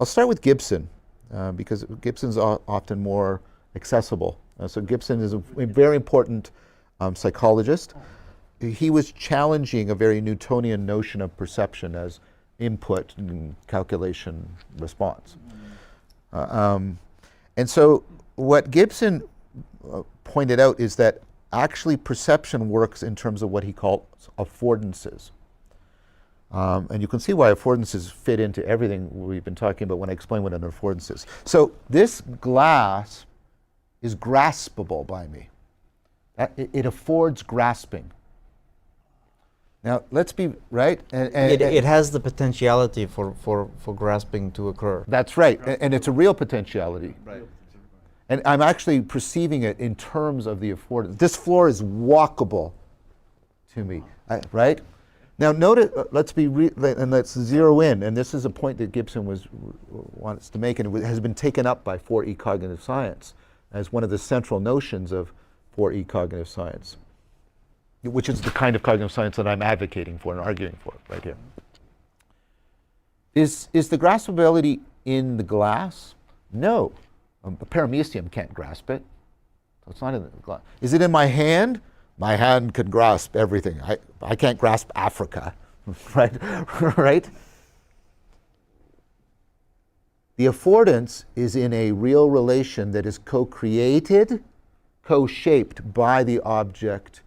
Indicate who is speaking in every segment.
Speaker 1: I'll start with Gibson, because Gibson's often more accessible. So Gibson is a very important psychologist. He was challenging a very Newtonian notion of perception as input and calculation response. And so what Gibson pointed out is that actually perception works in terms of what he called affordances. And you can see why affordances fit into everything we've been talking about when I explain what an affordance is. So this glass is graspable by me. It affords grasping. Now, let's be right.
Speaker 2: It has the potentiality for grasping to occur.
Speaker 1: That's right, and it's a real potentiality.
Speaker 3: Right.
Speaker 1: And I'm actually perceiving it in terms of the affordance. This floor is walkable to me, right? Now, notice. Let's zero in, and this is a point that Gibson wants to make, and it has been taken up by 4E cognitive science as one of the central notions of 4E cognitive science, which is the kind of cognitive science that I'm advocating for and arguing for right here. Is the graspability in the glass? No. A paramecium can't grasp it. So it's not in the glass. Is it in my hand? My hand can grasp everything. I can't grasp Africa, right? Right? The affordance is in a real relation that is co-created, co-shaped by the object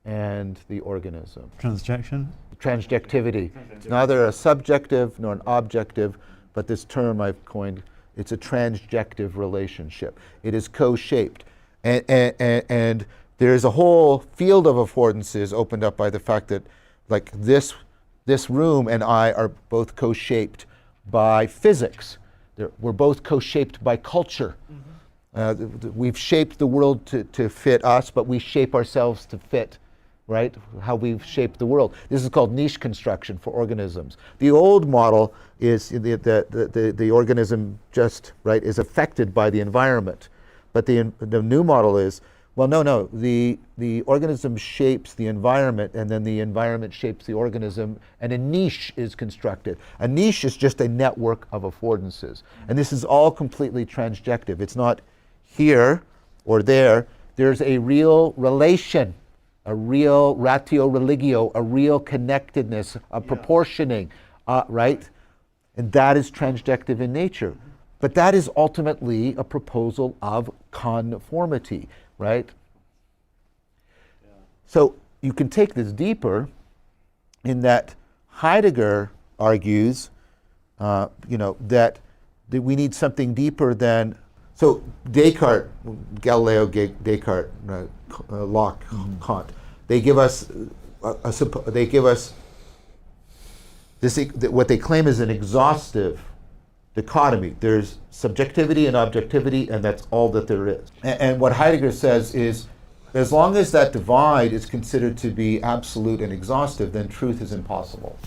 Speaker 1: and the organism.
Speaker 4: Transjection?
Speaker 1: Transjectivity. It's neither a subjective nor an objective, but this term I've coined, it's a transjective relationship. It is co-shaped. And there is a whole field of affordances opened up by the fact that, like, this room and I are both co-shaped by physics. We're both co-shaped by culture. We've shaped the world to fit us, but we shape ourselves to fit, right? How we've shaped the world. This is called niche construction for organisms. The old model is the organism just, right, is affected by the environment. But the new model is, well, no, the organism shapes the environment, and then the environment shapes the organism, and a niche is constructed. A niche is just a network of affordances. And this is all completely transjective. It's not here or there. There's a real relation, a real ratio religio, a real connectedness, a proportioning, right? And that is transjective in nature. But that is ultimately a proposal of conformity, right? So you can take this deeper in that Heidegger argues, that we need something deeper than. So Descartes, Galileo, Descartes, Locke, Kant, they give us this, what they claim is an exhaustive dichotomy. There's subjectivity and objectivity, and that's all that there is. And what Heidegger says is, as long as that divide is considered to be absolute and exhaustive, then truth is impossible.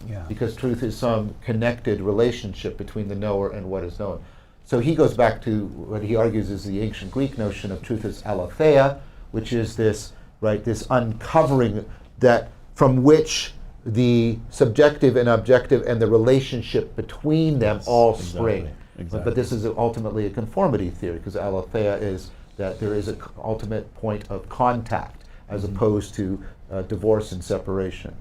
Speaker 4: Yeah.
Speaker 1: Because truth is some connected relationship between the knower and what is known. So he goes back to what he argues is the ancient Greek notion of truth as Alitheia, which is this, right, this uncovering that from which the subjective and objective and the relationship between them all spring.
Speaker 4: Exactly.
Speaker 1: But this is ultimately a conformity theory, because Alitheia is that there is an ultimate point of contact as opposed to divorce and separation.